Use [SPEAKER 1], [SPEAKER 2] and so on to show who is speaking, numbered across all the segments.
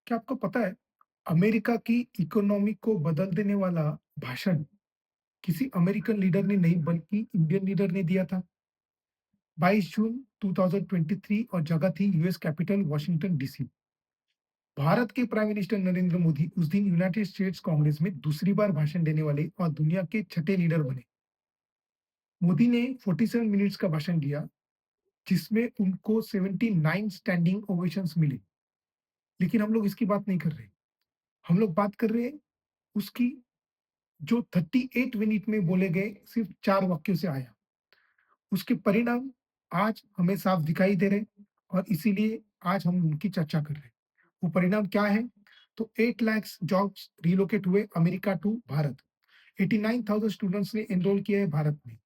[SPEAKER 1] क्या आपको पता है अमेरिका की इकोनॉमी को बदल देने वाला भाषण किसी अमेरिकन लीडर ने नहीं बल्कि इंडियन लीडर ने दिया था। 22 जून 2023 और जगह थी US Capitol Washington DC. Bharat के प्राइम मिनिस्टर नरेंद्र मोदी उस दिन यूनाइटेड स्टेट्स कांग्रेस में दूसरी बार भाषण देने वाले और दुनिया के छठे लीडर बने। मोदी ने 47 मिनट्स का भाषण दिया, जिसमें उनको 79 स्टैंडिंग ओवेशंस मिले। लेकिन हम लोग इसकी बात नहीं कर रहे। हम लोग बात कर रहे हैं उसकी जो 38 मिनट में बोले गए सिर्फ 4 वाक्यों से आया। उसके परिणाम आज हमें साफ दिखाई दे रहे हैं और इसीलिए आज हम उनकी चर्चा कर रहे हैं। वो परिणाम क्या है? तो 8 लाख जॉब्स रिलोकेट हुए अमेरिका टू भारत। 89,000 स्टूडेंट्स ने एनरोल किया है भारत में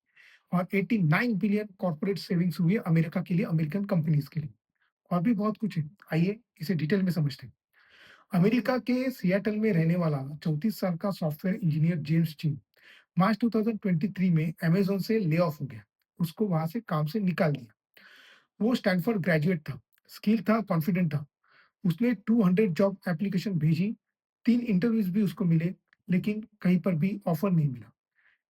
[SPEAKER 1] और 89 बिलियन कॉर्पोरेट सेविंग्स हुई है अमेरिका के लिए, अमेरिकन कंपनीज के लिए। और भी बहुत कुछ है। आइए इसे डिटेल में समझते हैं। अमेरिका के सिएटल में रहने वाला 34 साल का सॉफ्टवेयर इंजीनियर जेम्स चिन मार्च 2023 में अमेज़न से ले ऑफ हो गया। उसको वहाँ से काम से निकाल दिया। वो स्टैनफोर्ड ग्रेजुएट था, स्किल था, कॉन्फिडेंट था। उसने 200 जॉब एप्लीकेशन भेजी, 3 इंटरव्यूज़ भी उसको मिले, लेकिन कहीं पर भी ऑफर नहीं मिला।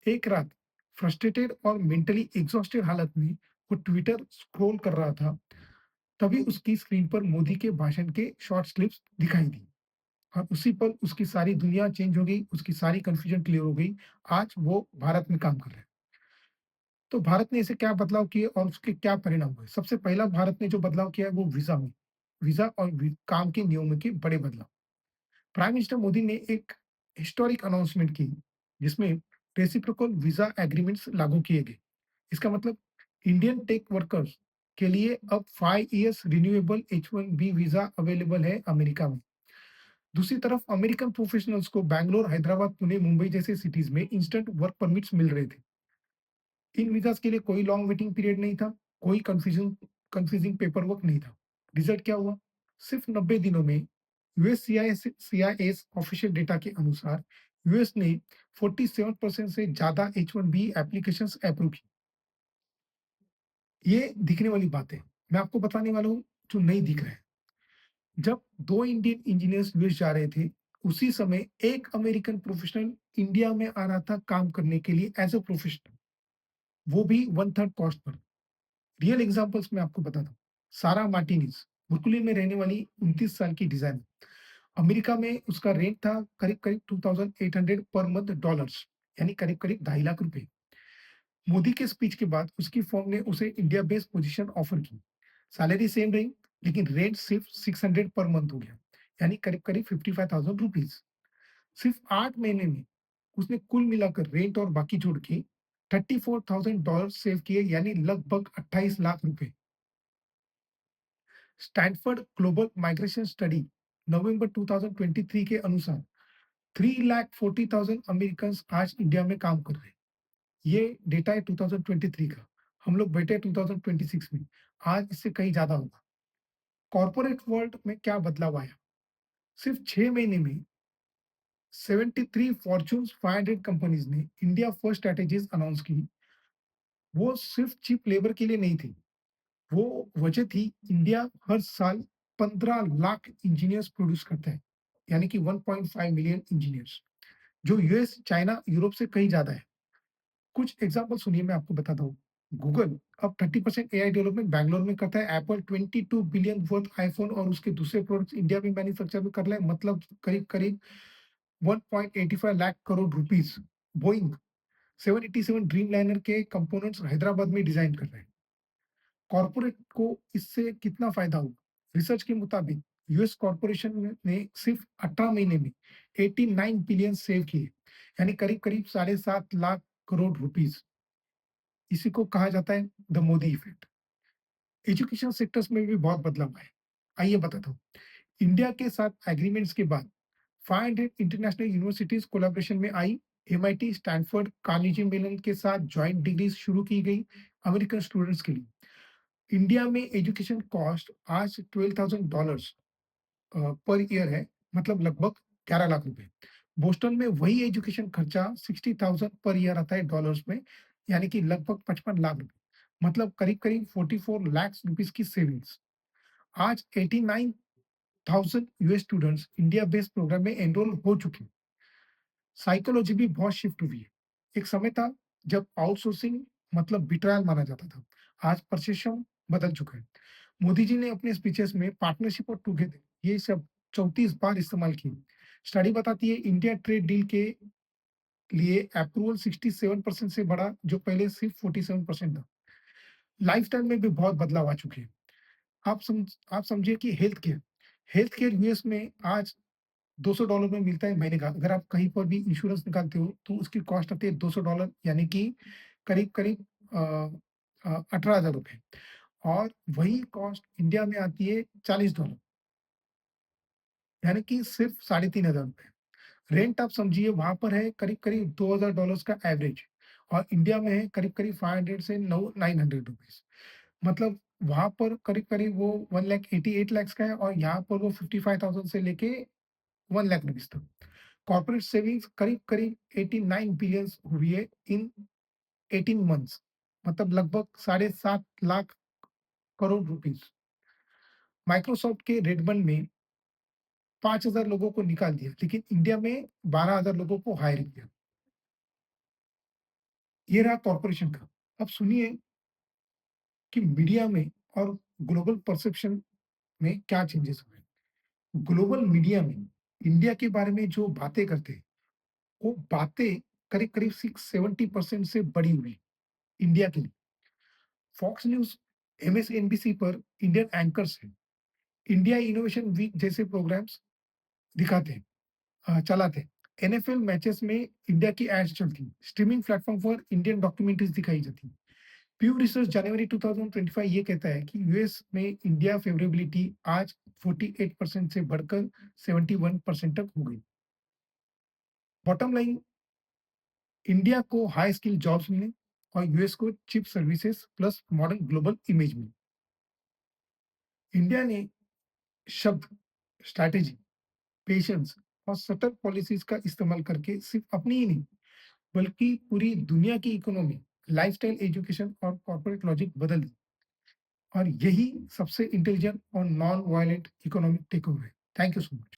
[SPEAKER 1] एक रात फ्रस्ट्रेटेड और मेंटली एग्जॉस्टेड हालत में वो ट्विटर स्क्रॉल कर रहा था, तभी उसकी स्क्रीन पर मोदी के भाषण के शॉर्ट क्लिप्स दिखाई दी और उसी पल उसकी सारी दुनिया चेंज हो गई, उसकी सारी कन्फ्यूजन क्लियर हो गई। आज वो भारत में काम कर रहे हैं। तो भारत ने ऐसे क्या बदलाव किए और उसके क्या परिणाम हुए? सबसे पहला भारत ने जो बदलाव किया है वो वीज़ा में। वीज़ा और काम के नियमों के बड़े बदलाव। प्राइम मिनिस्टर मोदी ने एक हिस्टोरिक अनाउंसमेंट की, जिसमें रेसिप्रोकल वीज़ा एग्रीमेंट्स लागू किए गए। इसका मतलब इंडियन टेक वर्कर्स के लिए अब 5 years renewable H-1B visa available है अमेरिका में। दूसरी तरफ अमेरिकन प्रोफेशनल्स को बैंगलोर, हैदराबाद, पुणे, मुंबई जैसे सिटीज में इंस्टेंट वर्क परमिट्स मिल रहे थे। इन वीज़ास के लिए कोई लॉन्ग वेटिंग पीरियड नहीं था, कोई कंफ्यूजिंग पेपर वर्क नहीं था। रिजल्ट क्या हुआ? सिर्फ 90 दिनों में यूएस सीआईएस ऑफिशियल डेटा के अनुसार यूएस ने 47% से ज़्यादा H-1B एप्लीकेशंस अप्रूव की। ये दिखने वाली बात है। मैं आपको बताने वाला हूँ जो नहीं दिख रहा है। जब 2 इंडियन इंजीनियर्स यूएस जा रहे थे, उसी समय एक अमेरिकन प्रोफेशनल इंडिया में आ रहा था काम करने के लिए एज़ अ प्रोफेशनल, वो भी 1/3 कॉस्ट पर। रियल एग्जांपल्स मैं आपको बताता हूँ। सारा मार्टिनेज, ब्रुकलिन में रहने वाली 29 साल की डिजाइनर। अमेरिका में उसका रेंट था करीब-करीब 2800 पर मंथ डॉलर्स, यानी करीब-करीब 2.5 लाख रुपए। मोदी के स्पीच के बाद उसकी फर्म ने उसे इंडिया बेस्ड पोजीशन ऑफर की। सैलरी सेम रही, लेकिन रेंट सिर्फ 600 पर मंथ हो गया, यानी करीब-करीब 55,000 रुपीस। सिर्फ 8 महीने में उसने कुल मिलाकर रेंट और बाकी जोड़ के $34,000 सेव किए, यानी लगभग 28 लाख रुपए। स्टैनफोर्ड ग्लोबल माइग्रेशन स्टडी नवंबर 2023 के अनुसार 3,40,000 अमेरिकन आज इंडिया में काम कर रहे हैं। ये डेटा है 2023 का। हम लोग बैठे हैं 2026 में। आज इससे कहीं ज़्यादा होगा। कॉर्पोरेट वर्ल्ड में क्या बदलाव आया? सिर्फ 6 महीने में 73 फॉर्च्यून 500 कंपनीज ने इंडिया फर्स्ट स्ट्रैटेजीज अनाउंस की। वो सिर्फ चीप लेबर के लिए नहीं थी। वो वजह थी इंडिया हर साल 15 लाख इंजीनियर्स प्रोड्यूस करता है, यानी कि 1.5 मिलियन इंजीनियर्स, जो यूएस, चाइना, यूरोप से कहीं ज़्यादा है। कुछ एग्जांपल सुनिए, मैं आपको बताता हूँ। गूगल अब 30% एआई डेवलपमेंट बैंगलोर में करता है। एप्पल 22 बिलियन वर्थ आईफोन और उसके दूसरे प्रोडक्ट्स इंडिया में मैन्युफैक्चर में कर रहा है, मतलब करीब-करीब 1.85 lakh crore rupees. Boeing 787 Dreamliner के कंपोनेंट्स हैदराबाद में डिजाइन कर रहे हैं। कॉर्पोरेट को इससे कितना फायदा होगा? रिसर्च के मुताबिक यूएस कॉर्पोरेशन ने सिर्फ 18 महीने में 89 बिलियन सेव किए, यानी करीब-करीब 7.5 लाख करोड़ रुपीस। इसी को कहा जाता है the Modi effect. Education sectors में भी बहुत बदलाव आए। आइए बताता हूँ। इंडिया के साथ एग्रीमेंट्स के बाद 500 इंटरनेशनल यूनिवर्सिटीज कोलैबोरेशन में आई। एमआईटी, स्टैनफोर्ड, कार्नेगी मेलन के साथ जॉइंट डिग्रीज शुरू की गई अमेरिकन स्टूडेंट्स के लिए। इंडिया में एजुकेशन कॉस्ट आज $12,000 पर ईयर है, मतलब लगभग 11 लाख रुपए। बोस्टन में वही एजुकेशन खर्चा 60,000 पर ईयर आता है डॉलर्स में, यानी कि लगभग 55 लाख रुपए, मतलब करीब-करीब 44 लाख रुपीस की सेविंग्स। आज 89 1000 US students India based program में एनरोल हो चुके हैं। साइकोलॉजी भी बहुत शिफ्ट हुई है। एक समय था जब आउटसोर्सिंग मतलब बिट्रायल माना जाता था। आज परसेप्शन बदल चुका है। मोदी जी ने अपने स्पीचेस में पार्टनरशिप और टुगेदर ये शब्द 34 बार इस्तेमाल किए। स्टडी बताती है इंडिया ट्रेड डील के लिए अप्रूवल 67% से बढ़ा, जो पहले सिर्फ 47% था। लाइफस्टाइल में भी बहुत बदलाव आ चुके हैं। आप समझिए कि हेल्थ केयर यूएस में आज $200 में मिलता है महीने का। अगर आप कहीं पर भी इंश्योरेंस निकालते हो तो उसकी कॉस्ट आती है $200, यानी कि करीब-करीब अ 18,000 रुपए, और वही कॉस्ट इंडिया में आती है $40, यानी कि सिर्फ $3,500। रेंट आप समझिए वहाँ पर है करीब-करीब $2,000 का एवरेज, और इंडिया में है करीब-करीब 500 से नौ 900 रुपीज़। मतलब वहाँ पर करीब-करीब वो 1,88,00,000 लाख का है, और यहाँ पर वो 55,000 से लेके 1 लाख रुपीज़ तक। कॉर्पोरेट सेविंग्स करीब-करीब 89 बिलियंस हुई है इन 18 मंथ्स, मतलब लगभग साढ़े 7 लाख करोड़ रुपीज़। माइक्रोसॉफ्ट के रेडमंड में 5,000 लोगों को निकाल दिया, लेकिन इंडिया में 12,000 लोगों को हायर किया। ये रहा कॉर्पोरेशन का। अब सुनिए कि मीडिया में और ग्लोबल परसेप्शन में क्या चेंजेस हुए। ग्लोबल मीडिया में इंडिया के बारे में जो बातें करते हैं, वो बातें करीब-करीब 670% से बढ़ी हुई है इंडिया के लिए। फॉक्स न्यूज़, एमएसएनबीसी पर इंडियन एंकर्स हैं। इंडिया इनोवेशन वीक जैसे प्रोग्राम्स दिखाते हैं, चलाते हैं। एनएफएल मैचेस में इंडिया की एड्स चलती हैं। स्ट्रीमिंग प्लेटफ़ॉर्म पर इंडियन डॉक्यूमेंट्रीज़ दिखाई जाती हैं। प्यू रिसर्च जनवरी 2025 ये कहता है कि यूएस में इंडिया फेवरेबिलिटी आज 48% से बढ़कर 71% तक हो गई। बॉटम लाइन, इंडिया को हाई स्किल जॉब्स मिले और यूएस को chip services plus modern global image मिली। इंडिया ने शब्द, स्ट्रैटेजी, पेशेंस और सतर्क पॉलिसीज का इस्तेमाल करके सिर्फ अपनी ही नहीं बल्कि पूरी दुनिया की इकोनॉमी, लाइफस्टाइल, एजुकेशन और कॉर्पोरेट लॉजिक बदल दी, और यही सबसे इंटेलिजेंट और नॉन वायलेंट इकोनॉमिक टेकअवे है। Thank you so much.